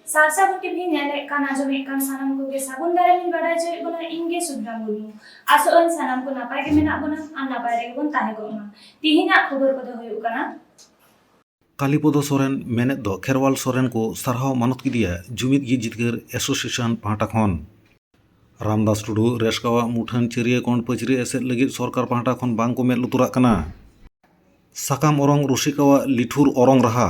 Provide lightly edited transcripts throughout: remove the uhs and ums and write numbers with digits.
Sarsa TV nyalek kan ajomek kan sanam ko ge sagun dare min badai joy bona inge Sudra Murmu. Asoan sanam ko napai ge menak bona an napai rege bon tahe ko na. Tihinya khobor ko do hoyuk kana. Kalipada Soren मेनेद दो खेरवाल सोरेन को सारहाव मानत किदिया जुमिद गी जितगर association पाहटा खन रामदास टुडू रेशकावा मुठन चिरिया कोंड पचरी एसेद लगी सरकार पाहटा खन बांग को मेद लुतुराग कना साकाम ओरंग रुसिकावा लिठुर ओरंग रहा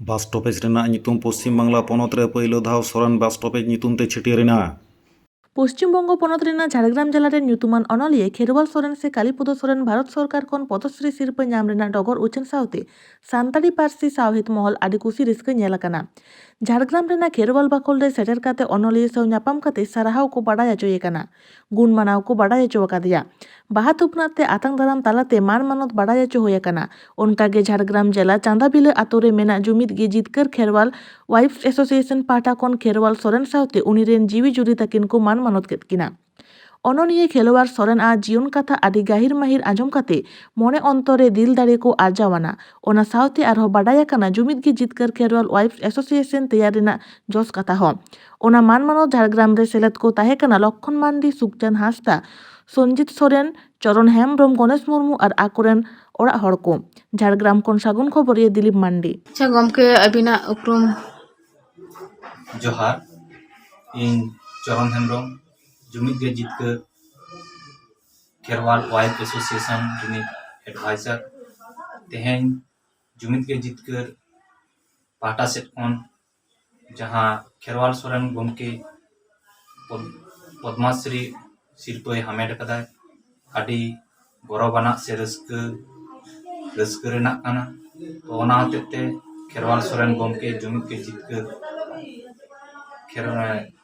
बास स्टॉपेज रेना नितुम पश्चिम बांग्ला पनत रे पहिलो धाव सोरेन बास स्टॉपेज नितुम ते छिटियरिना পশ্চিমবঙ্গ পনत রেনা ঝাড়গ্রাম জেলার নিউতুমান অনলিয়ে খেরওয়াল সোরেন সে কালীপদ সোরেন ভারত সরকার খন পদশ্রী শিল্প ᱧᱟᱢ ᱨᱮᱱᱟᱜ ᱰᱚᱜᱚᱨ ᱩᱪᱷᱟᱹᱱ ᱥᱟᱶᱛᱮ ᱥᱟᱱᱛᱟᱲᱤ ᱯᱟᱹᱨᱥᱤ ᱥᱟᱶᱦᱮᱫ ᱢᱚᱦᱚᱞ ᱟᱹᱰᱤ ᱠᱩᱥᱤ ᱨᱟᱹᱥᱠᱟᱹ ᱧᱮᱞ ᱟᱠᱟᱱᱟ। ঝাড়গ্রাম ᱨᱮᱱᱟᱜ ᱠᱷᱮᱨᱣᱟᱞ ᱵᱟᱠᱷᱳᱞ ᱨᱮ ᱥᱮᱴᱮᱨ ᱠᱟᱛᱮ ᱚᱱᱚᱞᱤᱭᱟᱹ ᱥᱟᱶ ᱧᱟᱯᱟᱢ ᱠᱟᱛᱮ ᱥᱟᱨᱦᱟᱣ ᱠᱚ ᱵᱟᱰᱟᱭ ᱦᱚᱪᱚᱭᱮ ᱠᱟᱱᱟ, ᱜᱩᱱ ᱢᱟᱱᱟᱣ ᱠᱚ ᱵᱟᱰᱟᱭ ᱦᱚᱪᱚ ᱟᱠᱟᱫᱮᱭᱟ। ᱵᱟᱦᱟ ᱛᱷᱩᱯᱱᱟᱜ ᱛᱮ ᱟᱛᱟᱝ ᱫᱟᱨᱟᱢ ᱛᱟᱞᱟᱛᱮ ᱢᱟᱱ ᱢᱟᱱᱚᱛ ᱵᱟᱰᱟᱭ ᱦᱚᱪᱚ ᱦᱩᱭ ᱟᱠᱟᱱᱟ। ᱚᱱᱠᱟᱜᱮ ঝাড়গ্রাম ᱡᱮᱞᱟ ᱪᱟᱸᱫᱟᱵᱤᱞᱟᱹ ᱟᱛᱳ ᱨᱮ ᱢᱮᱱᱟᱜ ᱡᱩᱢᱤᱫ ᱜᱮ ᱡᱤᱛᱠᱟᱹᱨ ᱠᱷᱮᱨᱣᱟᱞ ᱳᱣᱟইᱯᱷᱥ ᱮᱥᱳᱥᱤᱭᱮᱥᱚᱱ ᱯᱟᱦᱴᱟ ᱠᱷᱚᱱ ᱠᱷᱮᱨᱣᱟᱞ ᱥᱚᱨᱮᱱ ᱥᱟᱶᱛᱮ ᱩᱱᱤ ᱨᱮᱱ ᱡᱤᱣᱤ ᱡᱩᱨᱤ ᱛᱟᱹᱠᱤᱱ ᱠᱚ ᱢᱟᱱ ᱢᱟᱱᱚᱛ ᱠᱮᱫ ᱠᱤᱱᱟ। অননিয়ে খেলোয়াড় সরেন আ জিয়ন কথা আডি গাহির মাহির আজম কাতে মনে অন্তরে দিল দাড়ে কো আরজাওয়ানা ওনা সাউতে আরহ বাডায়া কানা জুমিদ গি জিতকার খেরওয়াল ওয়াইফ এসোসিয়েশন তৈয়ার রেনা জস কথা হ ওনা মানমানো ঝাড়গ্রাম রে সেলেদ কো তাহে কানা লক্ষণ মান্ডি সুকচান হাসদা সঞ্জিত সোরেন চরণ হেমব্রম গণেশ মুর্মু আর আকুরেন ওড়াগ হড় কো ঝাড়গ্রাম খন সাগুন খবরিয়ে দিলীপ মান্ডি। আচ্ছা গমকে আবিনা উপরুম जोहार इन चरण हेम्ब्रम जुमिद गे जितकर खेरवाल वाइफ एसोसिएशन रिनिक एडवाइजर तेहें जुमिद गे जितकर पाटा सेट खन जहां खेरवाल सोरेन गमके पद्माश्री शिल्पय हामेट कदाय आदि गौरवाना से रस्क रेना काना तो ओना हतेते खेरवाल सोरेन गमके जुमिद गे जितकर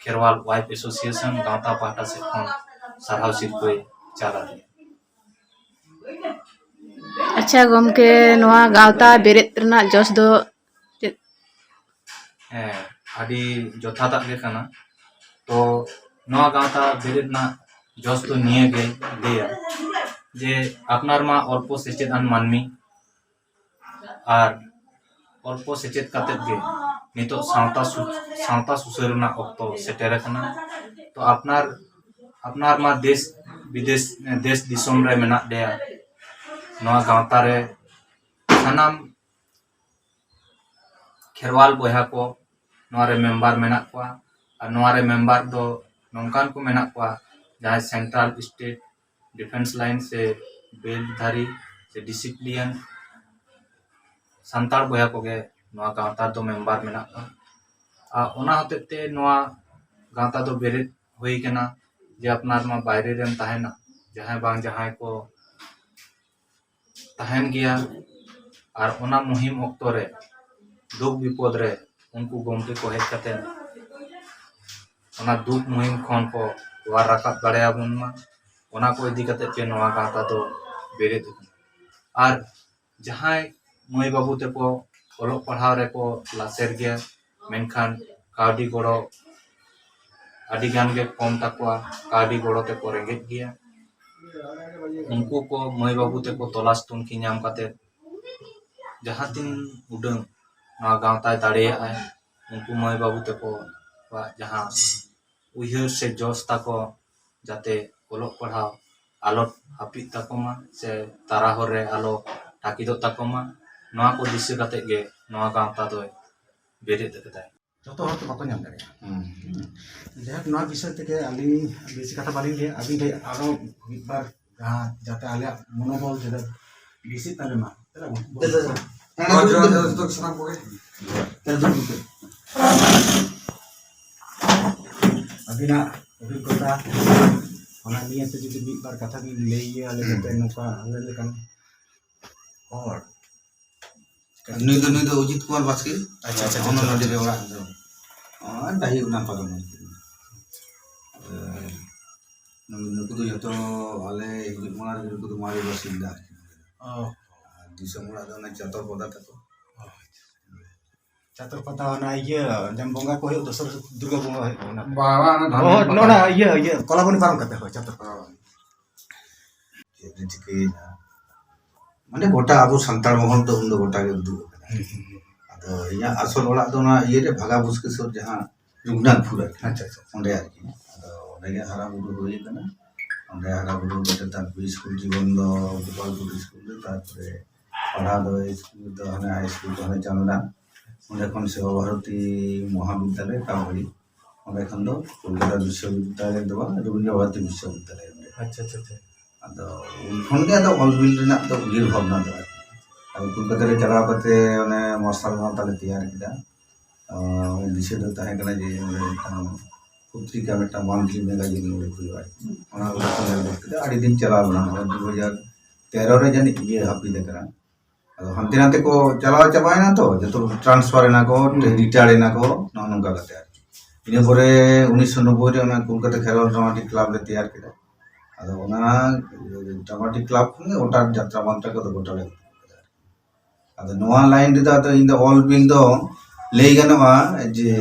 खेरवाल वाइफ एसोसिएशन गांवता पाहटा से खन सारहाव शिल्पय चाला दे। আচ্ছা গমকে নোয়া গাওতা বেরেত রেনা জস দো आदि जथाता गे काना तो नवा गांवता बेरेत ना जस तो निये गे देया जे आपनार मा अल्प सेचेत आन मानमी आर अल्प सेचेत कातेत गे नितो सावता सुसर ना ऑक्तो सेटेर काना तो आपनार मा देश विदेश देश दिसोम रे मेना देया नवा गांवता रे सानाम खेरवाल बोया को नवा रे मेंबर मेना कोआ और नवा रे मेंबर दो नौकान को मेना कोआ जहां सेंट्रल स्टेट डिफेंस लाइन से बेलधारी से डिसिप्लिन संताल बोया को गे नवा गांवता दो मेंबर मेना कोआ आ ओना हतेते नवा गांवता दो बेरेत होई केना जे अपनार मा बाहरे रेन ताहेना जहां बांग जहां को ताहेन गया और ओना मुहिम ऑक्तो रे दुख विपद रे उनको गमके को हेज कते ओना दुख मुहिम खन को वार राकाब दाड़ेया बुन मा ओना को इदी कते के नवा गाता तो बेरे दु और जहां मई बाबू ते को ओलोक पढ़ाव रे को लासेर गया मेनखान कावडी गोड़ो आदि गान के कम तकवा कावडी गोड़ो ते को रेंगेज गया उनको को मई बाबू ते को तलाश तुनकी नाम कते जहां तीन उडंग नवा गांवता दाड़ेया आय उनको मई बाबू ते को जहां उयहर से जोस्ता को जाते ओलोक पढ़ाव आलो हापित ताकोमा से ताराहर रे आलो टाकिदो ताकोमा नवा को दिसे कते गे नवा गांवता दो बेरे तकदाय যত হয়তো বাকো নাম দাঁড়িয়ে যাই হোক নয় বিষয় থেকে আমি বেশি কথা বাড়ি দিয়ে আমি আরো মিটবার যাতে আলে মনোবল যেটা বেশি তাহলে মা abinak অভিজ্ঞতা ona niya te judi mitbar katha gi leye ale te noka ale lekan or nuy do Ujit Kumar Baske acha ono nodi re orang do dahi una padon nuku do joto ale Ujit Kumar nuku do mari basinda oh disam ora do na jator poda tako catur pata ona iya jam bonga ko yo dosor durga bonga ona bawa na oh no na iya kolaboni param kate ho catur rezeki mane gota abu santal mohon do undo gota ge du ada ᱟᱫᱚ ᱤᱧᱟᱹᱜ ᱟᱥᱚᱞ ᱚᱲᱟᱜ ᱫᱚ ᱚᱱᱟ ᱤᱭᱟᱹᱨᱮ ᱵᱷᱟᱜᱟ ᱵᱩᱥᱠᱮᱥᱚᱨ ᱡᱟᱦᱟᱸ ᱨᱩᱜᱷᱩᱱᱟᱛᱷᱯᱩᱨ ᱟᱨᱠᱤ ᱟᱪᱪᱷᱟ ᱟᱪᱪᱷᱟ ᱚᱸᱰᱮ ᱟᱨᱠि ᱟᱫᱚ ᱚᱸᱰᱮᱜᱮ ᱦᱟᱨᱟ ᱵᱩᱨᱩ ᱦᱩᱭ ᱟᱠᱟᱱᱟ ᱚᱸᱰे ᱦᱟᱨᱟ ᱵᱩᱨᱩ ᱠᱟᱛᱮ ᱛᱟᱨᱯᱚᱨᱮ ᱥᱠᱩᱞ ᱡᱤᱵᱚᱱ ᱫᱚ ᱜᱳᱯᱟᱞᱯᱩᱨ ᱥᱠᱩᱞ ᱨᱮ ᱛᱟᱨᱯᱚᱨᱮ ᱯᱟᱲᱦᱟᱣ ᱫᱚ ᱥᱠᱩल ᱫᱚ ᱦᱟᱱᱮ हाई स्कूल ᱫᱚ ᱦᱟᱱᱮ ᱪᱟᱸᱫᱽᱲᱟ ᱚᱸᱰᱮ ᱠᱷᱚᱱ ᱥᱮᱵᱟ ᱵᱷᱟᱨᱚᱛী ᱢᱚᱦᱟᱵᱤদ্যালয় কামড়ি ᱚᱸᱰᱮ ᱠᱷᱚᱱ ᱫᱚ কলকাতা বিশ্ববিদ্যালয় ᱫᱚ ᱵᱟᱝ ᱨবীন্দ্র ভারতী বিশ্ববিদ্যালয় ᱚᱸᱰে ᱟᱪᱪᱷᱟ ᱟᱪᱪᱷᱟ ᱟᱪᱪᱷᱟ ᱟᱫᱚ ᱩᱱ ᱠᱷᱚᱱ ᱜᱮ ᱟᱫᱚ ᱚᱞ ᱵᱤᱞ ᱨᱮᱱᱟᱜ ᱫᱚ ᱩᱭᱦᱟᱹᱨ ᱵᱷᱟᱵᱽᱱᱟ ᱫᱚ ᱟᱨᱠि ᱟᱫᱚ ᱠᱳᱞᱠᱟᱛᱟ ᱨᱮ ᱪᱟᱞᱟᱣ ᱠᱟᱛᱮ ᱚᱱᱮ ᱢᱟᱨᱥᱟᱞ ᱜᱟᱶᱛᱟ ᱞᱮ ᱛᱮᱭᱟᱨ ᱠᱮᱫᱟ ᱫᱤᱥᱟᱹ ᱫᱚ ᱛᱟᱦᱮᱸ ᱠᱟᱱᱟ ᱡᱮ ᱚᱸᱰᱮ ᱢᱤᱫᱴᱟᱝ ᱯᱚত্রিকা ᱢᱤᱫᱴᱟᱝ ᱢᱟᱱᱛᱷᱞᱤ ᱢᱮᱜᱟজিᱱ ᱚᱸᱰᱮ ᱦᱩᱭᱩᱜᱼᱟ ᱚᱱᱟ ᱚᱸᱰᱮ ᱠᱷᱚᱱ ᱧᱮᱞ ᱠᱮᱫᱟ ᱟᱹᱰᱤ ᱫᱤᱱ ᱪᱟᱞᱟᱣ ᱞᱮᱱᱟ 2013 ᱨᱮ ᱡᱟᱹᱱᱤᱡ ᱤᱭᱟᱹ ᱦᱟᱹᱯᱤᱫ ᱟᱠᱟᱱᱟ ᱟᱫᱚ ᱦᱟᱱᱛᱮ ᱱᱟᱛᱮ ᱠᱚ ᱪᱟᱞᱟᱣ ᱪᱟᱵᱟᱭᱮᱱᱟ ᱛᱚ ᱡᱚᱛᱚ ᱴᱨᱟᱱᱥᱯᱷᱟর ᱮᱱᱟ ᱠᱚ রিটায়ার্ড ᱮᱱᱟ ᱠᱚ ᱱᱚᱜᱼᱚ ᱱᱚᱝᱠᱟ ᱠᱟᱛᱮ ᱟᱨᱠि ᱤᱱᱟᱹ ᱯᱚᱨᱮ 1990 রে ᱚᱱᱟ কলকাতা খেরোয়াল ড্রামাটিক ক্লাব ᱞᱮ ᱛᱮᱭᱟᱨ ᱠᱮᱫᱟ ᱟᱫᱚ ᱚᱱᱟ ᱰᱨᱟᱢᱟটিক ক্লাব ᱠᱷᱚᱱ ᱜᱮ ᱜᱚᱴᱟ ᱡᱟᱛᱨᱟ ᱢᱟᱱᱛᱨᱟ ᱠᱚᱫᱚ ᱜᱚᱴᱟ ᱞᱮ ᱟᱫᱚ ᱱᱚᱣᱟ ᱞᱟᱭᱤᱱ ᱨᱮᱫᱚ ᱟᱫᱚ ᱤᱧ ᱫᱚ ᱚᱞ ᱵᱤᱞ ᱫᱚ ᱞᱟᱹᱭ ᱜᱟᱱᱚᱜᱼᱟ ᱡᱮ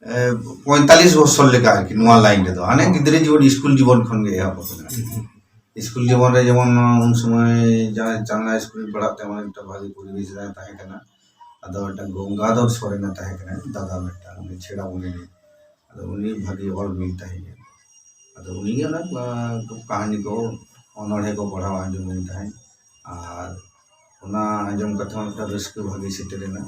45 বছর লেখা আর কি নোয়া লাইন রেদো হানে গিদ্রে জীবন স্কুল জীবন খন গে এহব আকানা স্কুল জীবন রে যেমন উন সময় যা চাংলা স্কুল পড়াতে তেমন একটা ভালো পরিবেশ রে তাহে কানা আদো একটা গঙ্গাধর সরেনা তাহে কানা দাদা একটা উনি ছেড়া উনি আদো উনি ভালো অল মিল তাহে আদো উনি গে না কাহিনী কো অনড়হে কো পড়াওয়া আঞ্জম উনি তাহে আর ওনা আঞ্জম কথা একটা রসকে ভাগে সেটেরেনা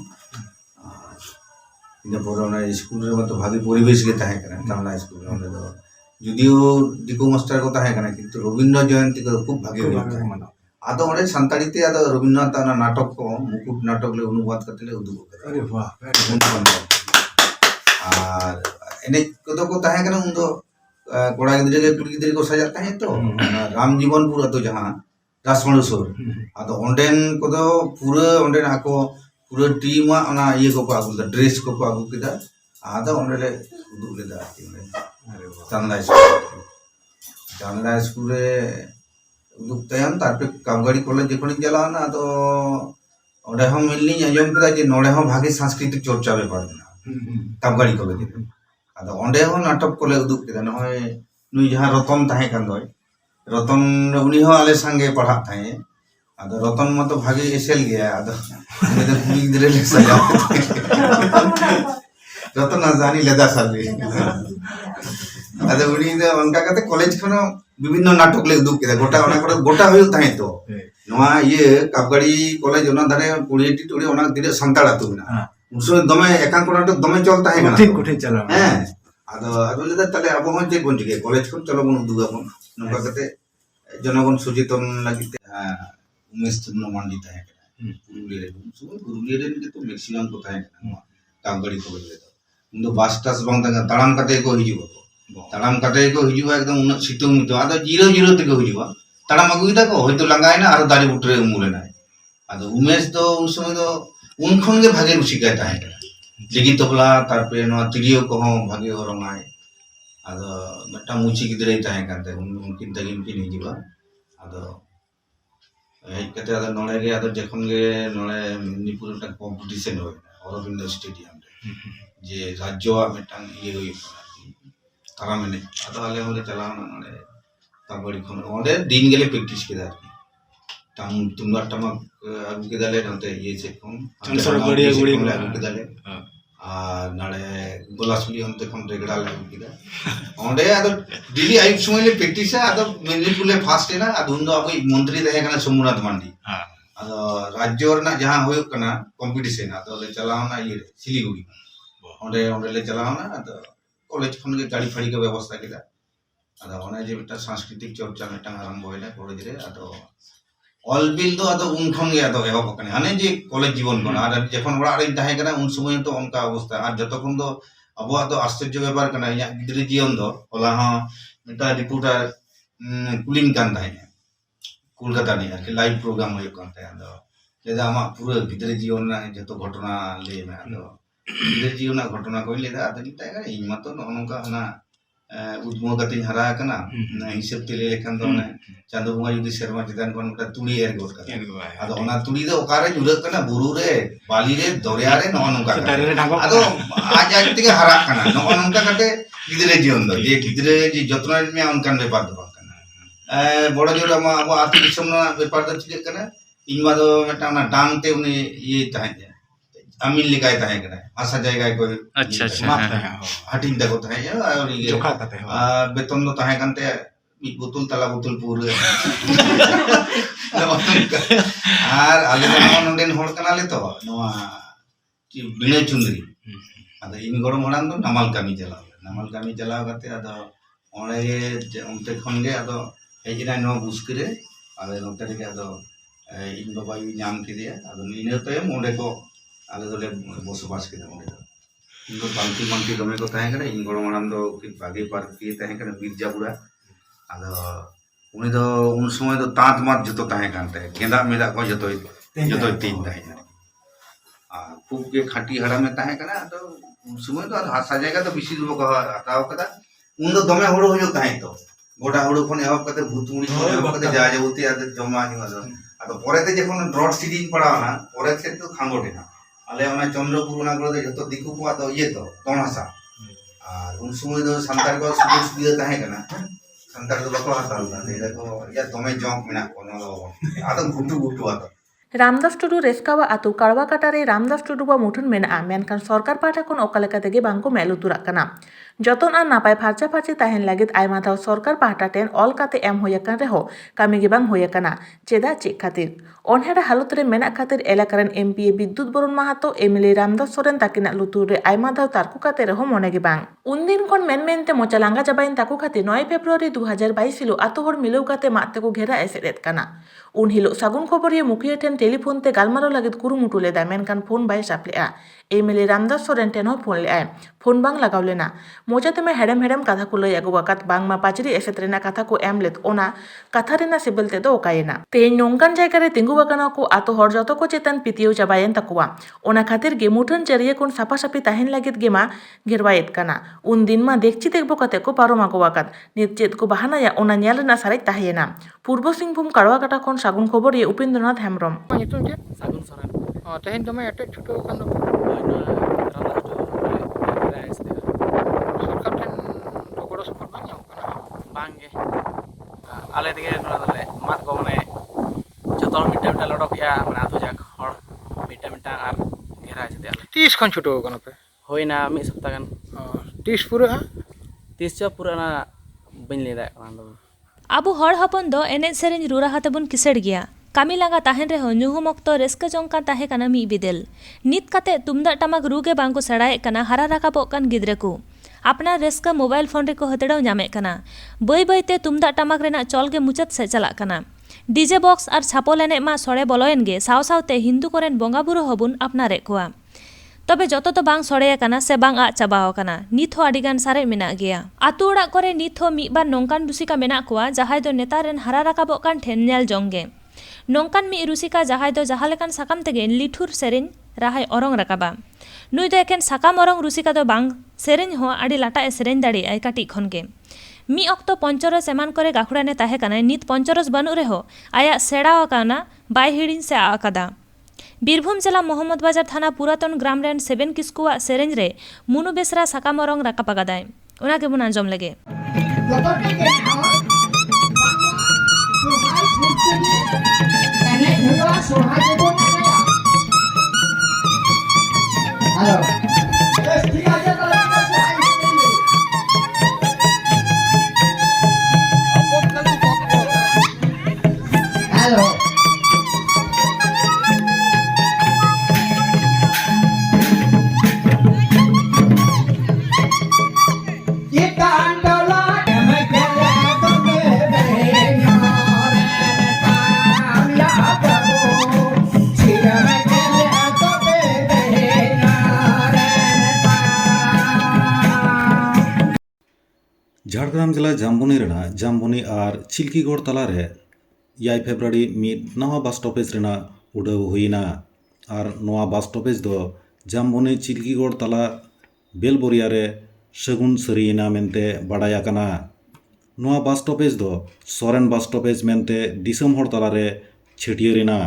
ᱤᱱᱟᱹ ᱯᱚᱨᱮ ᱚᱱᱟ ᱥᱠᱩᱞ ᱨᱮ ᱢᱟᱛᱚ ᱵᱷᱟᱜᱤ ᱯᱚরিবেশ ᱜᱮ ᱛᱟᱦᱮᱸ ᱠᱟᱱᱟ ᱪᱟᱝᱞᱟ ᱥᱠᱩᱞ ᱚᱸᱰᱮ ᱫᱚ যদিও দিকু মাস্টার ᱠᱚ ᱛᱟᱦᱮᱸ ᱠᱟᱱᱟ কিন্তু রবীন্দ্র জয়ন্তী ᱠᱚ খুব ভাগে ᱦᱩᱭᱩᱜ ᱛᱟᱦᱮᱸ ᱟᱫᱚ ᱚᱸᱰᱮ ᱥᱟᱱᱛᱟᱲᱤ ᱛᱮ ᱟᱫᱚ রবীন্দ্রনাথ ᱚᱱᱟ নাটক ᱠᱚ মুকুট নাটক ᱞᱮ অনুবাদ ᱠᱟᱛᱮ ᱞᱮ ᱩᱫᱩᱜ ᱠᱟᱫᱟ আরে বাহ আর এনে কত ᱠᱚ ᱛᱟᱦᱮᱸ ᱠᱟᱱᱟ ᱩᱱ ᱫᱚ ᱠᱚᱲᱟ ᱜᱤᱫᱽᱨᱟᱹ ᱜᱮ ᱠᱩᱲᱤ ᱜᱤᱫᱽᱨᱟᱹ ᱠᱚ ᱥᱟᱡᱟᱜ ᱛᱟᱦᱮᱸ ᱛᱚ রাম জীবনপুর ᱟᱛᱳ ᱡᱟᱦᱟᱸ রাসমণেশ্বর ᱟᱫᱚ ᱚᱸᱰᱮᱱ ᱠᱚᱫᱚ ᱯᱩᱨᱟᱹ ᱚᱸᱰᱮ ᱟᱠᱚ ᱯᱩᱨᱟᱹ ᱴᱤᱢᱟᱜ ᱚᱱᱟ ᱤᱭᱟᱹ ᱠᱚᱠᱚ ᱟᱹᱜᱩ ᱞᱮᱫᱟ ᱰᱨᱮᱥ ᱠᱚᱠᱚ ᱟᱹᱜᱩ ᱠᱮᱫᱟ ᱟᱫᱚ ᱚᱸᱰᱮ ᱞᱮ ᱩᱫᱩᱜ ᱞᱮᱫᱟ ᱟᱨᱠᱤ ᱪᱟᱸᱫᱽᱲᱟ ᱥᱠᱩᱞ ᱨᱮ ᱩᱫᱩᱜ ᱛᱟᱭᱚᱢ ᱛᱟᱨᱯᱚᱨᱮ কামগাড়ি কলেজ যখনᱤᱧ ᱪᱟᱞᱟᱣᱱᱟ ᱟᱫᱚ ᱚᱸᱰᱮ ᱦᱚᱸ ᱢᱤᱞᱱᱤᱧ ᱟᱸᱡᱚᱢ ᱠᱮᱫᱟ ᱡᱮ ᱱᱚᱰᱮ ᱦᱚᱸ ᱵᱷᱟᱜᱤ ᱥᱟংস্কৃতিক চর্চা ব্যাপার ᱢᱮᱱᱟᱜᱼᱟ কামগাড়ি কলেজ ᱨᱮ ᱟᱫᱚ ᱚᱸᱰᱮ ᱦᱚᱸ নাটক ᱠᱚᱞᱮ ᱩᱫᱩᱜ ᱠᱮᱫᱟ ᱱᱚᱜᱼᱚᱭ ᱱᱩᱭ ᱡᱟᱦᱟᱸ ᱨᱚᱛᱚᱱ ᱛᱟᱦᱮᱸ ᱠᱟᱱ ᱫᱚᱭ রতন উনি হᱚᱸ আলে সঙ্গে পড়াত তাহে আদো রতন মতো ভাগে এসেল গিয়া আদো উনি তো কুড়ি গিদ্রে লে সাজা রতন না জানি লেদা সালি আদো উনি দে অনকা কাতে কলেজ খন বিভিন্ন নাটক লে উদুক কেদা গোটা অনা করে গোটা হইউ তাহে তো নোয়া ইয়ে কাপগাড়ি কলেজ ওনা ধারে 20 টি ওনা দিরে সান্তাল আতু না উনসো দমে একাঙ্ক নাটক দমে চল তাহে না ঠিক কুঠে চালা হ্যাঁ আদো লেদা তাহলে আবো হন যে কোন দিকে কলেজ খন চলো বন উদুগা বন নকা কাতে জনগণ সচেতন লাগিতে উমেশ চন্দ্র মান্ডি তাহে পুরুলিয়া রে পুরুলিয়া রে তো ম্যাক্সিমাম তো তাহে কামগাড়ি কলেজ রে কিন্তু বাস টাস বাং তাড়াম কাতে কো হিজুবা তাড়াম কাতে কো হিজুবা একদম উনা সিতুং মিতো আদো জিরো জিরো তে কো হিজুবা তাড়াম আগুইদা কো হয়তো লাগায়না আর দাড়ি বুটরে উমুলে নাই আদো উমেশ তো উন সময় তো উন খন গে ভাগে রুচিকা তাহে লিগি তবলা তারপরে নোয়া তিরিও কো ভাগে ওরমায় আদো একটা মুচি গিদ্রে তাহে কাতে উনকিন তাগিন কিন হিজুবা আদো এই কাতে আদো নড়ে গে আদো যখন গে নড়ে মেদিনীপুর একটা কম্পিটিশন হয় অরবিন্দ স্টেডিয়াম রে যে রাজ্য মিটাং ইয়ে হই তারা মানে আদো আলে হলে চালাও না নড়ে কাবাডি খন ওদের দিন গেলে প্র্যাকটিস কেদা আর কি টাম তুমরা টামা আগু কেদালে নতে ইয়ে সে কোন চনসর গড়িয়া গুড়ি আগু কেদালে আর নাড়ে গোলাসুলি অন্তে খন রেগড়া লাগু কেদা ওঁডে আদো দিলি আইব সময় লে প্র্যাকটিস আদো মেদিনীপুরে ফার্স্ট এনা আদো উন দো আবো মন্ত্রী তাহে কানা সোমনাথ মান্ডি আদো রাজ্য রনা যাহা হয়ুক কানা কম্পিটিশন আদো লে চালাও না ইয়ে শিলিগুড়ি ওঁডে ওঁডে লে চালাও না আদো কলেজ খন গে গাড়ি ফাড়ি কে ব্যবস্থা কেদা আদো ওনে যে একটা সাংস্কৃতিক চর্চা মিটাং আরম্ভ হইলা কলেজ রে আদো অল বিল দো আদো উন খন গে আদো এহব কানে হানে যে কলেজ জীবন কোন আর যখন ওড়া রে তাহে কানা উন সময় তো অনকা অবস্থা আর যতক্ষণ তো আবহাওয়া তো আশ্চর্য ব্যাপার কানা ইয়া গিদ্রে জীবন দো ওলা হ মিটা রিপোর্টার কুলিন কান তাহে কলকাতা নি আর কি লাইভ প্রোগ্রাম হইক কান তাহে আদো যেদা আমা পুরো গিদ্রে জীবন না যত ঘটনা লে না আদো গিদ্রে জীবন না ঘটনা কইলে দা আদো তাহে কানা ইন মাতো ননকা না উদ্মো কাতিন হারা কানা হিসাব তে লে লেখান দো না চাঁদো বঙ্গা যদি শর্মা চিতান কোন একটা তুড়ি এর গোট কানা আদো ওনা তুড়ি দো ওকারে জুরক কানা বুরু রে বালি রে দরিয়া রে ননকা আদো আজ আজ থেকে হারা কানা ননকা কাতে গিদ্রে জীবন দো যে গিদ্রে যে যত্ন মে অনকান ব্যাপার দো কানা বড় জোর আমা আবো আতি দিসম না ব্যাপার দো চিকে কানা ইনমা দো মেটা না ডাংতে উনি ইয়ে তাহে अमीन लिकाय ताहे कना आशा जायगा को अच्छा अच्छा माप हाँ, तय हाँ। हो हटिंग दको ताहे और ये जोखा कते हो बेतन दो ताहे कानते मी बुतुल तला बुतुल पूरे आर आले नवा नोंडेन होड़ कना ले तो नवा बिना चुंदरी अदा इन गरम हड़ान दो नमाल कामी चलाव करते अदा ओने उनते खनगे अदा हेजिना नो बुस्करे आले नोते रे अदा इन बाबा नाम किदिया अदा नीने तयम ओंडे को आले दोले बसबास किदा ओंडे दो इन पांती दमे को ताहे कना इन गरम हड़ान दो कि बागे पार की ताहे कना बिरजापुरा अदा उनी दो उन समय दो तात मात जतो ताहे कानते गेंदा मेदा को जतो तीन ताहे खूब के खाटी हड़ा में ताहे कना तो उन समय तो हासा जाएगा तो बिसी दो को हटाव कदा उन दो दमे होड़ो हो ताहे तो गोटा होड़ो खन एहब कते भूतमुड़ी खन एहब कते जा जाउती आदे जमा नि आदो आदो परेते जखन ड्रॉट सीरीज पड़ावना परे से तो खांगोटेना आले ओना चंद्रपुर ओना गरो जतो दिकु को तो ये तो तोणासा और उन समय दो संतार को सुबिधा ताहे कना संतार दो बको हातालना लेदा को या दमे जंक मेना कोनो आदो गुटु आदो रामदास टुडू रेस्कावा आतु काड़वा काटारे रामदास टुडू बा मुठुन मेना मेनखान सरकार पाहटा खन ओका लेका तेगे बांको मेल उतुराग कना जतन आर नापाय फारचा फारची ताहेन लागिद आयमा धाव सरकार पाहटा टेन ऑल काते एम होय अकान रेहो कामी गे बांग होय अकाना चेदा चेक खातिर अनहेड़ा हालत रे मेना खातिर एलाकारेन एमपीए विद्युत बरुण माहातो एमएलए रामदास सोरेन ताकिना लुतुर रे आयमा धाव तारकु काते रेहो मने गे बांग उनदिन खन मेनमेनते मोचा लांगा चाबाइन ताकु खातिर 9 फेब्रुआरी 2022 हिलो आतो हर मिलौ काते मात तेको घेरा एसेदेत काना उन हिलो सागुन खबरिया मुखिया ठेन टेलीफोन ते गालमारो लागिद कुरुमुटु लेदा मेनखान फोन बाय सापलेआ एमएलए रामदास सोरेन ठेन हो फोन लेआय फोन बांग लगाव लेना मोजाते में हेडम हेडम कथा को लई आगु वाकात बांग मा पाचरी एसेत रेना कथा को एम लेत ओना कथा रेना सिबल ते दो ओकायेना तेहेन नोंकान जायगा रे तिंगु वाकाना को आतो हर जतो को चेतन पितियो चाबायेन ताकुवा ओना खातिर गे मुठन चरिये कोन सापा सापी ताहेन लागिद गे मा घेरवायेत काना उन दिन मा देखछि देखबो काते को पारोमा को वाकात नित चेत को बहानाया ओना न्याल रेना सारेज ताहेना पूर्व सिंहभूम काड़वा काटा खन सागुन खबर ये Upendranath Hembram nyutung dia Sagun Soren. Oh, tehen dome ate chuto kan do. Sarkar ten goro support bang nyam kana. Bang ge. Ale dige nora dale mat ko mane jotor mita lodok ya mane atho jak hor mita ar ghera jete ale. 30 kon chuto kan pe. Hoina mi sapta kan. 30 pura 30 cha pura na bain le da kan do. Abu हर हपन दो एने सेरेंज रुरा हाते बुन किसेड़ गया कामी लांगा ताहेन रेहो ᱧᱩᱦᱩᱢ ᱚᱠᱛᱚ ᱨᱟᱹᱥᱠᱟᱹ ᱡᱚᱝ ᱠᱟᱱ ᱛᱟᱦᱮᱸ ᱠᱟᱱᱟ ᱢᱤᱫ ᱵᱤᱫᱟᱹᱞ ᱱᱤᱛ ᱠᱟᱛᱮ ᱛᱩᱢᱫᱟᱜ ᱴᱟᱢᱟᱠ ᱨᱩ ᱜᱮ ᱵᱟᱝᱠᱚ ᱥᱮᱬᱟᱭᱮᱫ ᱠᱟᱱᱟ ᱦᱟᱨᱟ ᱨᱟᱠᱟᱵᱚᱜ ᱠᱟᱱ ᱜᱤᱫᱽᱨᱟᱹ ᱠᱚ ᱟᱯᱱᱟᱨ ᱨᱟᱹᱥᱠᱟᱹ ᱢᱳᱵᱟᱭᱤᱞ ᱯᱷᱳᱱ ᱨᱮᱠᱚ ᱦᱟᱹᱛᱲᱟᱹᱣ ᱧᱟᱢᱮᱫ ᱠᱟᱱᱟ ᱵᱟᱹᱭ ᱵᱟᱹᱭᱛᱮ ᱛᱩᱢᱫᱟᱜ ᱴᱟᱢᱟᱠ ᱨᱮᱱᱟᱜ ᱪᱚᱞ ᱜᱮ ᱢᱩᱪᱟᱹᱫ ᱥᱮᱫ ᱪᱟᱞᱟᱜ ᱠᱟᱱᱟ ᱰᱤᱡᱮ ᱵᱚᱠᱥ ᱟᱨ ᱪᱷᱟᱯᱚᱞ ᱮᱱᱮᱡ ᱢᱟ ᱥᱚᱲᱮ ᱵᱚᱞᱚᱭᱮᱱ ᱜᱮ ᱥᱟᱶ ᱥᱟᱶᱛᱮ ᱦᱤᱱᱫᱩ ᱠᱚᱨᱮᱱ ᱵᱚᱸᱜᱟ ᱵᱩᱨᱩ ᱦᱚᱸᱵᱚᱱ ᱟᱯᱱᱟᱨᱮᱫ ᱠᱚᱣᱟ तबे जतो तो बांग सड़े आकाना से बांग आ चाबाव आकाना नित हो आडिगान सारे मेना गया आतु ओड़ा करे नित हो मिद बार नोंकान रुसिका मेना कुआ जहाय दो नेता रेन हारा राकाबोग कान ठेन नेल जोंगे नोंकान मी रुसिका जहाय दो जहा लेकान साकाम तेगे लिठुर सेरेन राहाय ओरंग राकाबा नुई दो एकेन साकाम ओरंग रुसिका दो बांग सेरेन हो आडि लाटा ए सेरेन दाड़ी आय काटी खनगे मी अक्तो पंचरस एमान करे गाखुड़ाने ताहे काना नित पंचरस बनु रेहो आया सेड़ा आकाना बाय हिड़िन से आकादा बीरभूम जिला मोहम्मद बाजार थाना पुरातन ग्राम रेन 7 किस्कुआ सेरेंज रे मुनु बेसरा साकाम ओरंग राकापागादाय ओना के बुन आंजम लगे झाड़ग्राम जिला जाम्बुनी रेना जाम्बुनी और चिल्कीगढ़ तलारे 8 फेब्रुआरी मिद नवा बस स्टॉपेज रेना उड़ाव हुईना और नवा बस स्टॉपेज दो जाम्बुनी चिल्कीगढ़ तला बेलबोरिया रे सगुन सरीना मेनते बाडाया काना नवा बस स्टॉपेज दो सोरेन बस स्टॉपेज मेनते दिसम हर तलारे छेटियरिना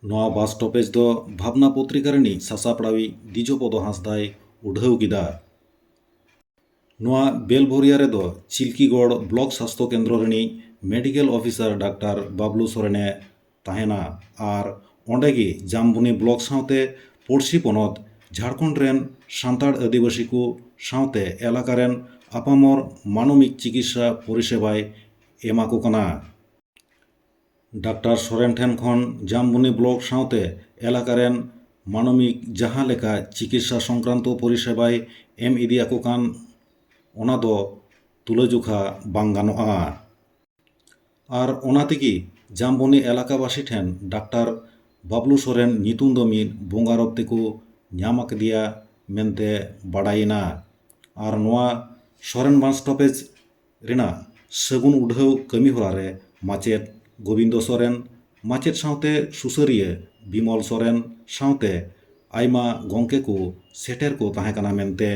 नवा बस स्टॉपेज दो भावना पत्रिका रेनी सासापड़ावी दिजोपद हांसदाय उड़ाव किदा नवा बेलबोरिया रे दो चिल्कीगढ़ ब्लॉक स्वास्थ्य केंद्र रेनी medical officer doctor Bablu Soren ताहेना और ओंडेगी जाम्बुनी ब्लॉक साथे ᱯᱩᱲᱥᱤ ᱯᱚᱱᱚᱛ ঝাড়খᱚᱸᱰ ᱨᱮᱱ ᱥᱟᱱᱛᱟᱲ ᱟᱹᱫᱤᱵᱟᱹᱥᱤ ᱠᱚ ᱥᱟᱶᱛᱮ ᱮᱞᱟᱠᱟ ᱨᱮᱱ আপামর মানবিক চিকিৎসা পরিষেবায় এমা কো কানা। ডাক্তার সরেন ঠেন খন জামবনি ব্লক সাᱶতে এলাকা রেন মানবিক ᱡᱟᱦᱟᱸ ᱞᱮᱠᱟ চিকিৎসা সংক্রান্ত পরিষেবায় এম ইদিয়াকো কান ᱚᱱᱟ ᱫᱚ ᱛᱩᱞᱟᱹᱡᱚᱠᱷᱟ ᱵᱟᱝ ᱜᱟᱱᱚᱜᱼᱟ। ᱟᱨ ᱚᱱᱟ ᱛᱮᱜᱮ জামবনি এলাকাবাসী ঠেন ডাক্তার বাবলু সরেন ᱧᱩᱛᱩᱢ ᱫᱚ ᱢᱤᱫ ᱵᱚᱸᱜᱟᱨᱚᱵ ᱛᱮᱠᱚ ᱧᱟᱢ ᱟᱠᱟᱫᱮᱭᱟ ᱢᱮᱱᱛᱮ ᱵᱟᱰᱟᱭᱮᱱᱟ। ᱟᱨ ᱱᱚᱣᱟ ᱥᱚᱨᱮᱱ ᱵᱟᱥ ᱥᱴᱚᱯᱮᱡ ᱨᱮᱱᱟᱜ ᱥᱟᱹᱜᱩᱱ ᱩᱰᱷᱟᱹᱣ ᱠᱟᱹᱢᱤ ᱦᱚᱨᱟ ᱨᱮ ᱢᱟᱪᱮᱫ ᱜᱳᱵᱤᱱᱫᱚ ᱥᱚᱨᱮᱱ, ᱢᱟᱪᱮᱫ ᱥᱟᱶᱛᱮ ᱥᱩᱥᱟᱹᱨᱤᱭᱟᱹ ᱵᱤᱢᱚᱞ ᱥᱚᱨᱮᱱ ᱥᱟᱶᱛᱮ ᱟᱭᱢᱟ ᱜᱚᱝᱠᱮ ᱠᱚ ᱥᱮᱴᱮᱨ ᱠᱚ ᱛᱟᱦᱮᱸ ᱠᱟᱱᱟ ᱢᱮᱱᱛᱮ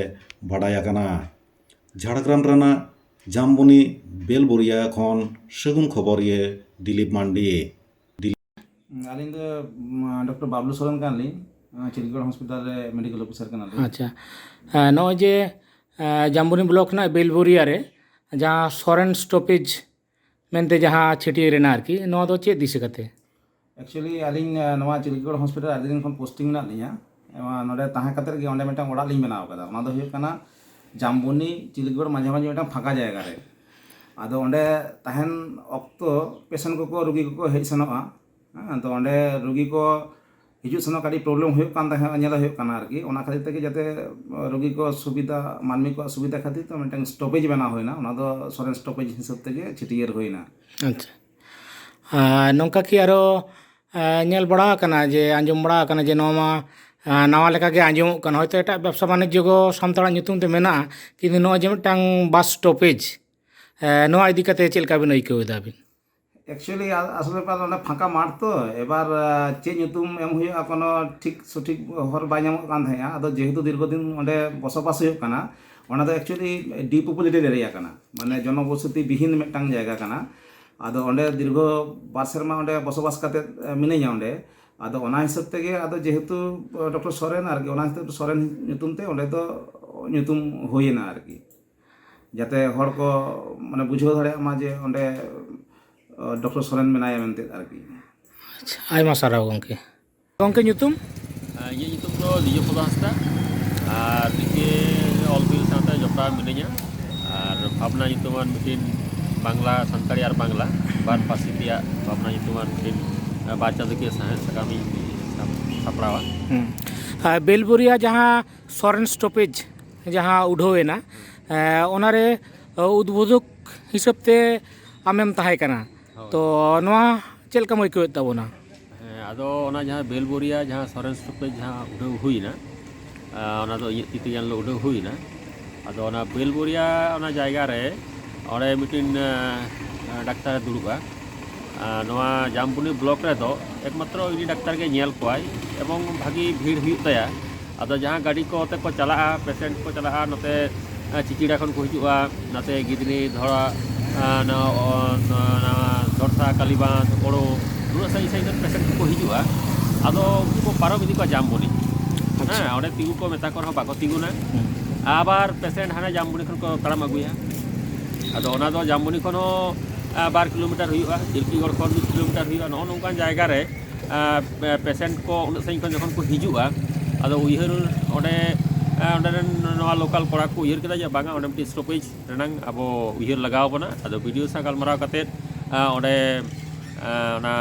ᱵᱟᱰᱟᱭ ᱟᱠᱟᱱᱟ। ঝাড়গ্রাম ᱨᱮᱱᱟᱜ জামবনি বেলবরিয়া ᱠᱷᱚᱱ ᱥᱟᱹᱜᱩᱱ ᱠᱷᱚᱵᱚᱨᱤᱭᱟᱹ ᱫᱤᱞᱤᱯ ᱢᱟᱱᱰᱤ। ᱟᱹᱞᱤᱧ ᱫᱚ ᱰᱚᱠᱴᱚᱨ ᱵᱟᱵᱞᱩ ᱥᱚᱨᱮᱱ ᱠᱟᱱᱟᱞᱤᱧ, ᱪᱤᱞᱤᱜᱚᱲ ᱦᱚᱥᱯᱤᱴᱟᱞ ᱨᱮ ᱢᱮᱰᱤᱠᱮᱞ ᱚᱯᱷᱤᱥᱟᱨ ᱠᱟᱱᱟᱞᱤᱧ। ᱟᱪᱪᱷᱟ, ᱱᱚᱜᱼᱚᱭ ᱡᱮ জামবনি ব্লক ᱨᱮᱱᱟᱜ বেলবরিয়া রে ᱡᱟᱦᱟᱸ সরেন স্টপেজ ᱢᱮᱱᱛᱮ ᱡᱟᱦᱟᱸ ᱪᱷᱟᱹᱴᱭᱟᱹᱨ ᱮᱱᱟ ᱟᱨᱠᱤ, ᱱᱚᱣᱟ ᱫᱚ ᱪᱮᱫ ᱫᱤᱥᱟᱹ ᱠᱟᱛᱮ? ᱮᱠᱪᱩᱭᱮᱞᱤ ᱟᱹᱞᱤᱧ ᱱᱚᱣᱟ ᱪᱤᱞᱤᱜᱚᱲ ᱦᱚᱥᱯᱤᱴᱟᱞ ᱟᱹᱰᱤ ᱫᱤᱱ ᱠᱷᱚᱱ ᱯᱳᱥᱴᱤᱝ ᱢᱮᱱᱟᱜ ᱞᱤᱧᱟ। ᱱᱚᱰᱮ ᱛᱟᱦᱮᱸ ᱠᱟᱛᱮ ᱜᱮ ᱚᱸᱰᱮ ᱢᱤᱫᱴᱟᱝ ᱚᱲᱟᱜ ᱞᱤᱧ ᱵᱮᱱᱟᱣ ᱟᱠᱟᱫᱟ। ᱚᱱᱟ ᱫᱚ ᱦᱩᱭᱩᱜ ᱠᱟᱱᱟ জামবনি চিলিগড় ᱢᱟঝে ᱢᱟঝে ᱢᱤᱫᱴᱟᱝ ᱯᱷᱟᱸᱠᱟ ᱡᱟᱭᱜᱟ ᱨᱮ। ᱟᱫᱚ ᱚᱸᱰে ᱛᱟᱦᱮᱱ ᱚᱠᱛᱚ ᱯᱮᱥᱮন্ᱴ ᱠᱚᱠᱚ ᱨᱩᱜী ᱠᱚᱠᱚ ᱦᱮᱡ ᱥᱮᱱᱚᱜᱼᱟ। ᱛᱚ ᱚᱸᱰᱮ ᱨᱩᱜী ᱠᱚ ᱦᱤᱡᱩᱜ ᱥᱮᱱᱚᱜ ᱠᱟᱹᱴᱤᱡ ᱯᱨᱚᱵᱞᱮᱢ ᱦᱩᱭᱩᱜ ᱠᱟᱱ ᱛᱟᱦᱮᱸ ᱧᱮᱞ ᱦᱩᱭᱩᱜ ᱠᱟᱱᱟ ᱟᱨᱠᱤ। ᱚᱱᱟ ᱠᱷᱟᱹᱛᱤᱨ ᱛᱮᱜᱮ ᱡᱟᱛᱮ ᱨᱩᱜী ᱠᱚ ᱥᱩᱵᱤᱫᱷᱟ ᱢᱟᱹᱱᱢᱤ ᱠᱚᱣᱟᱜ ᱥᱩᱵᱤᱫᱷᱟ ᱠᱷᱟᱹᱛᱤᱨ ᱛᱮ ᱢᱤᱫᱴᱟᱝ ᱥᱴᱚᱯᱮᱡ ᱵᱮᱱᱟᱣ ᱦᱩᱭᱱᱟ। ᱚᱱᱟ ᱫᱚ ᱥᱚᱨᱮᱱ ᱥᱴᱚᱯᱮᱡ ᱦᱤᱥᱟᱹᱵ ᱛᱮᱜᱮ ᱪᱷᱟᱹᱴᱭᱟᱹᱨ ᱦᱩᱭᱱᱟ। ᱟᱪᱪᱷᱟ, ᱱᱚᱝᱠᱟ ᱠᱤ ᱟᱨᱚ ᱧᱮᱞ ᱵᱟᱲᱟ ᱟᱠᱟᱱᱟ ᱡᱮ ᱟᱸᱡᱚᱢ ᱵᱟᱲᱟ ᱟᱠᱟᱱᱟ ᱡᱮ ᱱᱚᱣᱟ ᱢᱟ ᱱᱟᱣᱟ ᱞᱮᱠᱟᱜᱮ ᱟᱸᱡᱚᱢᱚᱜ ᱠᱟᱱᱟ, ᱦᱚᱭᱛᱳ ᱮᱴᱟᱜ ᱵᱮᱵᱽᱥᱟ ᱵᱟᱱᱤᱡᱽᱡᱚ ᱠᱚ ᱥᱟᱱᱛᱟᱲᱟᱜ ᱧᱩᱛᱩᱢ ᱛᱮ ᱢᱮᱱᱟᱜᱼᱟ, ᱠᱤᱱᱛᱩ ᱱᱚᱜᱼᱚᱭ ᱡᱮ ᱢᱤᱫᱴᱟᱝ ᱵᱟᱥ ᱥᱴᱚᱯᱮᱡ, ᱱᱚᱣᱟ ᱤᱫᱤ ᱠᱟᱛᱮ ᱪᱮᱫ ᱞᱮᱠᱟ ᱵᱤᱱ ᱟᱹᱭᱠᱟᱹᱣ ᱮᱫᱟ ᱟᱹᱵᱤন? অ্যাকচুয়ালি আসল ব্যাপার অনেক ফাঁকা মাঠ তো, এবার চেয়ে ᱧᱩᱛᱩᱢ এম হুᱭᱩᱜᱼᱟ কোনো ঠিক সঠিক হর বাই ᱧᱟᱢᱚᱜ ᱠᱟᱱ ᱛᱟᱦᱮᱸᱜᱼᱟ। ᱟᱫᱚ ᱡᱮᱦᱮᱛᱩ দীর্ঘদিন ᱚᱸᱰᱮ বসবাস ᱦᱩᱭᱩᱜ ᱠᱟᱱᱟ, ᱚᱱᱟ ᱫᱚ ᱮᱠচুয়ালি ডিপপুলেটেড এরিয়া ᱠᱟᱱᱟ, ᱢᱟᱱᱮ ᱡᱚᱱᱚᱵᱚᱥᱚᱛᱤ ᱵᱤᱦীᱱ ᱢᱤᱫᱴᱟᱝ ᱡᱟᱭᱜᱟ ᱠᱟᱱᱟ। ᱟᱫᱚ ᱚᱸᱰে দীর্ঘ 2 ᱥᱮᱨᱢᱟ ᱚᱸᱰে বসবাস ᱠᱟᱛᱮ ᱢᱤᱱᱟᱹᱧᱟ ᱚᱸᱰে। ᱟᱫᱚ ᱚᱱᱟ ᱦᱤᱥᱟᱹᱵ ᱛᱮᱜᱮ ᱟᱫᱚ ᱡᱮᱦᱮᱛᱩ ᱰᱚᱠᱴᱚর ᱥᱚᱨᱮᱱ ᱟᱨᱠᱤ, ᱚᱱᱟ ᱦᱤᱥᱟᱹᱵ ᱥᱚᱨᱮᱱ ᱧᱩᱛᱩᱢ ᱛᱮ ᱚᱸᱰᱮ ᱫᱚ ᱧᱩᱛᱩᱢ ᱦᱩᱭᱮᱱᱟ ᱟᱨᱠᱤ, যাতে ᱦᱚᱲ ᱠᱚ মানে বুঝাᱹᱣ ᱫᱟᱲᱮᱭᱟᱜ ᱢᱟ ᱡᱮ ᱚᱸᱰᱮ ᱰᱚᱠᱴᱚর ᱥᱚᱨᱮᱱ ᱢᱮᱱᱟᱭᱟ ᱢᱮᱱᱛᱮ ᱟᱨᱠᱤ। ᱟᱪᱪᱷᱟ, ᱟᱭᱢᱟ ᱥᱟᱨᱦᱟᱣ ᱜᱚᱝᱠᱮ। ᱜᱚᱝᱠᱮ ᱧᱩᱛᱩᱢ? ᱤᱧᱟᱹᱜ ᱧᱩᱛᱩᱢ ᱫᱚ ᱫᱤᱡᱚᱯᱚᱫᱚ ᱦᱟᱸᱥᱫᱟ, ᱟᱨ ᱱᱤᱡᱮ ᱚᱞᱵᱤᱞ ᱥᱟᱶᱛᱮ ᱡᱚᱯᱲᱟᱣ ᱢᱤᱱᱟᱹᱧᱟ। ᱟᱨ ᱵᱷᱟᱵᱽᱱᱟ ᱧᱩᱛᱩᱢᱟᱱ ᱢᱤᱫᱴᱤᱱ ᱵᱟᱝᱞᱟ ᱥᱟᱱᱛᱟᱲᱤ ᱟᱨ ᱵᱟᱝᱞᱟ ᱵᱟᱨ ᱯᱟᱹᱨᱥᱤ ᱛᱮᱭᱟᱜ ᱵᱷᱟᱵᱽᱱᱟ ᱧᱩᱛᱩᱢᱟᱱ ᱢᱤᱫᱴᱤᱱ ᱵᱟᱨ ᱪᱟᱸᱫᱳᱠᱤᱭᱟᱹ ᱥᱟᱸᱦᱮᱫ ᱥᱟᱠᱟᱢ ᱤᱧ ᱥᱟᱯᱲᱟᱣᱟ। বেলবরিয়া ᱡᱟᱦᱟᱸ ᱥᱚᱨᱮᱱ ᱥᱴᱚᱯᱮᱡ ᱡᱟᱦᱟᱸ ᱩᱰᱷᱟᱹᱣ ᱮᱱᱟ, ᱚᱱᱟᱨᱮ ᱩদ্বোধক হিসেব তে ᱟᱢᱮᱢ ᱛᱟᱦᱮᱸ ᱠᱟᱱᱟ, ᱛᱚ ᱱᱚᱣᱟ ᱪᱮᱫ ᱞᱮᱠᱟᱢ ᱟᱹᱭᱠᱟᱹᱣᱮᱫ ᱛᱟᱵᱚᱱᱟ? ᱦᱮᱸ, ᱟᱫᱚ ᱚᱱᱟ ᱡᱟᱦᱟᱸ ᱵᱮᱞᱵᱚরিয়া ᱡᱟᱦᱟᱸ ᱥᱚᱨᱮᱱ ᱥᱴᱚᱯᱮᱡ ᱡᱟᱦᱟᱸ ᱩᱰᱷᱟᱹᱣ ᱦᱩᱭᱱᱟ, ᱚᱱᱟ ᱫᱚ ᱤᱧᱟᱹᱜ ᱛᱤ ᱛᱮᱜᱮ ᱩᱰᱷᱟᱹᱣ ᱦᱩᱭᱱᱟ। ᱟᱫᱚ ᱚᱱᱟ ᱵᱮᱞᱵᱚরিয়া ᱚᱱᱟ ᱡᱟᱭᱜᱟ ᱨᱮ ᱚᱸᱰᱮ ᱢᱤᱫᱴᱤᱱ ᱰᱟক্তাᱨᱮ ᱫᱩᱲᱩᱵᱼᱟ। ᱱᱚᱣᱟ জামবনি ব্লক রেদো একমাত্র উনি ডাক্তার গে ᱧᱮᱞ ᱠᱚᱣᱟᱭ এবং ভাগি ভিড় ᱦᱩᱭᱩᱜ ᱛᱟᱭᱟ। ᱟᱫᱚ ᱡᱟᱦᱟᱸ ᱜᱟᱹᱰᱤ ᱠᱚᱛᱮ ᱠᱚ ᱪᱟᱞᱟᱜᱼᱟ, ᱯᱮᱥᱮন্ᱴ ᱠᱚ ᱪᱟᱞᱟᱜᱼᱟ, ᱱᱚᱛᱮ ᱪᱤᱪᱤᱲᱟ ᱠᱷᱚᱱ ᱠᱚ ᱦᱤᱡᱩᱜᱼᱟ, ᱱᱚᱛᱮ ᱜᱤᱫᱽᱨᱟᱹ ᱫᱷᱚᱲᱟ ᱫᱚᱲᱥᱟ ᱠᱟᱞᱤᱵᱟᱸᱫ ᱳᱲᱳ ᱱᱩᱱᱟᱹᱜ ᱥᱟᱺᱜᱤᱧ ᱥᱟᱺᱜᱤᱧ ᱨᱮᱱ ᱯᱮᱥᱮন্ᱴ ᱠᱚ ᱦᱤᱡᱩᱜᱼᱟ। ᱟᱫᱚ ᱩᱱᱠᱩ ᱠᱚ ᱯᱟᱨᱚᱢ ᱤᱫᱤ ᱠᱚᱣᱟ জামবনি। ᱦᱮᱸ, ᱚᱸᱰᱮ ᱛᱤᱸᱜᱩ ᱠᱚ ᱢᱮᱛᱟ ᱠᱚ ᱨᱮᱦᱚᱸ ᱵᱟᱠᱚ ᱛᱤᱸᱜᱩᱱᱟ। আবার পেশেন্ট হানে জামবনি ᱠᱷᱚᱱ ᱠᱚ ᱛᱟᱲᱟᱢ ᱟᱹᱜᱩᱭᱟ। ᱟᱫᱚ ᱚᱱᱟ ᱫᱚ জামবনি ᱠᱷᱚᱱ ᱦᱚᱸ 2 ᱠᱤᱞᱳᱢᱤᱴᱟর ᱦᱩᱭᱩᱜᱼᱟ, ᱡᱤᱞᱯᱤᱜᱚᱲ ᱠᱷᱚᱱ 1 ᱠᱤᱞᱳᱢᱤᱴᱟর ᱦᱩᱭᱩᱜᱼᱟ। ᱱᱚᱜᱼᱚ ᱱᱚᱝᱠᱟᱱ ᱡᱟᱭᱜᱟ ᱨᱮ ᱯᱮᱥᱮন্ট ᱠᱚ ᱩᱱᱟᱹᱜ ᱥᱟᱺᱜᱤᱧ ᱠᱷᱚᱱ ᱡᱚᱠᱷᱚᱱ ᱠᱚ ᱦᱤᱡᱩᱜᱼᱟ, ᱟᱫᱚ ᱩᱭᱦᱟᱹᱨ ᱚᱸᱰᱮ ᱨᱮᱱ ᱱᱚᱣᱟ ᱞᱳᱠᱟᱞ ᱠᱚᱲᱟ ᱠᱚ ᱩᱭᱦᱟᱹᱨ ᱠᱮᱫᱟ ᱡᱮ ᱵᱟᱝᱟ ᱚᱸᱰᱮ ᱢᱤᱫᱴᱤᱡ ᱥᱴᱚᱯᱮᱡ ᱨᱮᱱᱟᱝ ᱟᱵᱚ ᱩᱭᱦᱟᱹᱨ ᱞᱟᱜᱟᱣ ᱵᱚᱱᱟ। ᱟᱫᱚ ᱵᱤᱰᱤও ᱥᱟᱶ ᱜᱟᱞᱢᱟᱨᱟᱣ ᱠᱟᱛᱮᱫ ᱚᱸᱰে ᱚᱱᱟ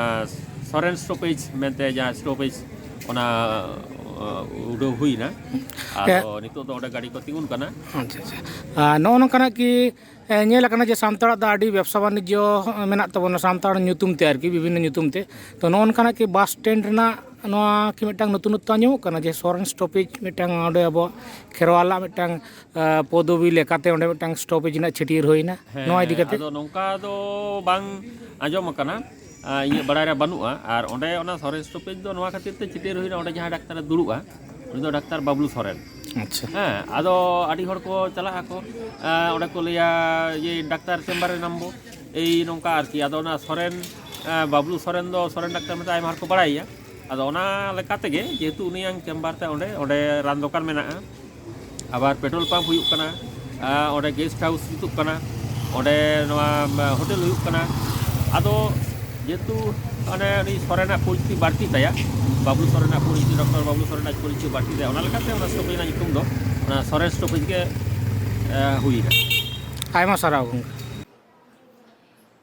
ᱥᱚᱨᱮᱱ ᱥᱴᱚᱯᱮᱡ ᱢᱮᱱᱛᱮ ᱡᱟᱦᱟᱸ ᱥᱴᱚᱯᱮᱡ ᱚᱱᱟ ᱩᱰᱟᱹᱣ ᱦᱩᱭᱱᱟ। ᱟᱫᱚ ᱱᱤᱛᱚᱜ ᱫᱚ ᱚᱸᱰᱮ ᱜᱟᱹᱰᱤ ᱠᱚ ᱛᱤᱸᱜᱩᱱ ᱠᱟᱱᱟ। ᱟᱪᱪᱷᱟ ᱟᱪᱪᱷᱟ, ᱱᱚᱜᱼᱚ ᱱᱚᱝᱠᱟᱱᱟᱜ ᱠᱤ ᱧᱮᱞ ᱟᱠᱟᱱᱟ ᱡᱮ ᱥᱟᱱᱛᱟᱲᱟᱜ ᱫᱚ ᱟᱹᱰᱤ ᱵᱮᱵᱽᱥᱟ ᱵᱟᱱᱤᱡᱽᱡᱚ ᱢᱮᱱᱟᱜ ᱛᱟᱵᱚᱱᱟ ᱥᱟᱱᱛᱟᱲ ᱧᱩᱛᱩᱢ ᱛᱮ ᱟᱨᱠᱤ, ᱵᱤᱵᱷᱤᱱᱱᱚ ᱧᱩᱛᱩᱢ ᱛᱮ, ᱛᱚ ᱱᱚᱜᱼᱚ ᱱᱚᱝᱠᱟᱱᱟᱜ ᱠᱤ ᱵᱟᱥ ᱥᱴᱮᱱᱰ ᱨᱮᱱᱟᱜ ᱱᱚᱣᱟ ᱠᱤ ᱢᱤᱫᱴᱟᱝ ᱱᱚᱛᱩᱱᱚᱛᱛᱚ ᱟᱸᱡᱚᱢᱚᱜ ᱠᱟᱱᱟ ᱡᱮ ᱥᱚᱨᱮᱱ ᱥᱴᱚᱯᱮᱡ ᱢᱤᱫᱴᱟᱝ ᱚᱸᱰᱮ ᱟᱵᱚ ᱠᱷᱮᱨᱣᱟᱞᱟᱜ ᱢᱤᱫᱴᱟᱝ ᱯᱚᱫᱚᱵᱤ ᱞᱮᱠᱟᱛᱮ ᱚᱸᱰᱮ ᱢᱤᱫᱴᱟᱝ ᱥᱴᱚᱯᱮᱡ ᱨᱮᱱᱟᱜ ᱪᱷᱟᱹᱴᱭᱟᱹᱨ ᱦᱩᱭᱱᱟ, ᱱᱚᱣᱟ ᱤᱫᱤ ᱠᱟᱛᱮ? ᱟᱫᱚ ᱱᱚᱝᱠᱟ ᱫᱚ ᱵᱟᱝ ᱟᱸᱡᱚᱢ ᱟᱠᱟᱱᱟ, ᱤᱧᱟᱹᱜ ᱵᱟᱲᱟᱭ ᱨᱮ ᱵᱟᱹᱱᱩᱜᱼᱟ। ᱟᱨ ᱚᱸᱰᱮ ᱚᱱᱟ ᱥᱚᱨᱮᱱ ᱥᱴᱚᱯᱮᱡ ᱫᱚ ᱱᱚᱣᱟ ᱠᱷᱟᱹᱛᱤᱨ ᱛᱮ ᱪᱷᱟᱹᱴᱭᱟᱹᱨ ᱦᱩᱭᱱᱟ, ᱚᱸᱰে ᱡᱟᱦᱟᱸ ᱰᱟক্তাᱨᱮ ᱫᱩᱲᱩᱵᱼᱟ উনি তো ডাক্তার বাবলু সরেন। আচ্ছা, হ্যাঁ, আদো আডি হড় কো চালাগ আকো, ওটা কো লিয়া যে ডাক্তার চেম্বারে নামবো এই নঙ্কা আর কি। আদো না সরেন বাবলু সরেন দো সরেন ডাক্তার মতো আইমা হড় কো বাড়াইয়া। আদো ওনা লেকা তেগে যেহেতু উনিয়াং চেম্বার তে ওঁᱰᱮ রান দোকান মেনাগᱼᱟ, আবার পেট্রোল পাম্প হুᱭᱩᱜ ᱠᱟᱱᱟ, ওঁᱰᱮ গেস্ট হাউস ᱡᱩᱛᱩᱜ ᱠᱟᱱᱟ, ওঁᱰᱮ ᱱᱚᱣᱟ হোটেল হুᱭᱩᱜ ᱠᱟᱱᱟ। ᱟᱫᱚ যেহেতু মানে উনি সরেনাᱜ পরিচিতি বাড়তি তায়া, ᱵᱟᱵᱞᱩ ᱥᱚᱨᱮᱱᱟᱜ ᱯᱚᱨᱤᱪᱚᱭ ᱰᱚᱠᱴᱚᱨ ᱵᱟᱵᱞᱩ ᱥᱚᱨᱮᱱᱟᱜ ᱯᱚᱨᱤᱪᱚᱭ ᱵᱟᱹᱲᱛᱤ ᱫᱟᱭ ᱚᱱᱟ ᱞᱮᱠᱟᱛᱮ ᱚᱱᱟ ᱥᱴᱚᱯᱮᱡ ᱨᱮᱱᱟᱜ ᱧᱩᱛᱩᱢ ᱫᱚ ᱚᱱᱟ ᱥᱚᱨᱮᱱ ᱥᱴᱚᱯᱮᱡ ᱜᱮ ᱦᱩᱭᱱᱟ ᱟᱭᱢᱟ ᱥᱟᱨᱦᱟᱣ ᱜᱚᱢᱠᱮ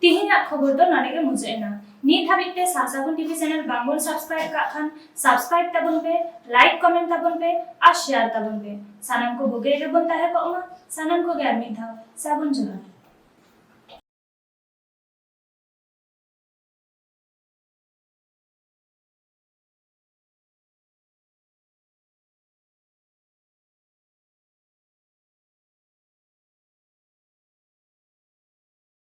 ᱛᱤᱦᱤᱧᱟᱜ ᱠᱷᱚᱵᱚᱨ ᱫᱚ ᱱᱚᱰᱮ ᱜᱮ ᱢᱩᱪᱟᱹᱫ ᱮᱱᱟ ᱱᱤᱛ ᱦᱟᱹᱵᱤᱡ ᱛᱮ ᱥᱟᱥᱟᱜᱩᱱ ᱴᱤভᱤ ᱪᱮᱱᱮᱞ ᱵᱟᱝᱵᱚᱱ ᱥᱟᱵᱥᱠᱨᱟइब ᱠᱟᱜ ᱠᱷᱟᱱ ᱥᱟᱵᱥᱠᱨᱟइब ᱛᱟᱵᱚᱱ ᱯᱮ ᱞᱟइक कमेंट ᱛᱟᱵᱚᱱ ᱯᱮ ᱟᱨ শেয়ার ᱛᱟᱵᱚᱱ ᱯᱮ ᱥᱟᱱᱟᱢ ᱠᱚ ᱵᱩᱜᱤ ᱨᱮᱵᱚᱱ ᱛᱟᱦᱮᱸ ᱠᱚᱜ ᱢᱟ ᱥᱟᱱᱟᱢ ᱠᱚᱜᱮ ᱟᱨ ᱢᱤᱫ ᱫᱷᱟᱣ ᱥᱟᱹᱜᱩᱱ ᱡᱚᱦᱟᱨ